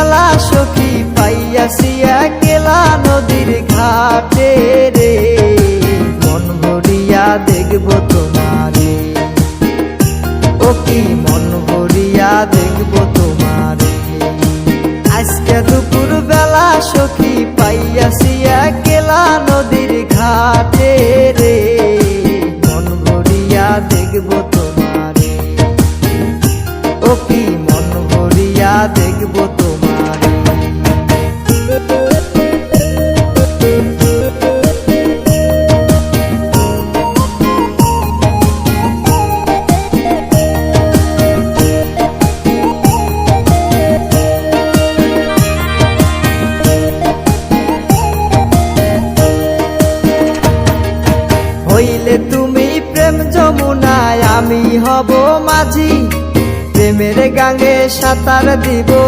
বেলা সখী পাইয়াছি একলা নদীর ঘাটে রে, মন ভরিয়া দেখব তোমারে, ও কি মন ভরিয়া দেখব তোমারে। আজকে দুপুর বেলা সখী পাইয়াছি একলা নদীর ঘাটে রে, মন ভরিয়া দেখব তোমারে, ও কি মন ভরিয়া দেখব তোমারে। হইলে তুমি প্রেম যমুনায় আমি হব মাঝি, প্রেমের গাঙ্গে সাঁতার দিব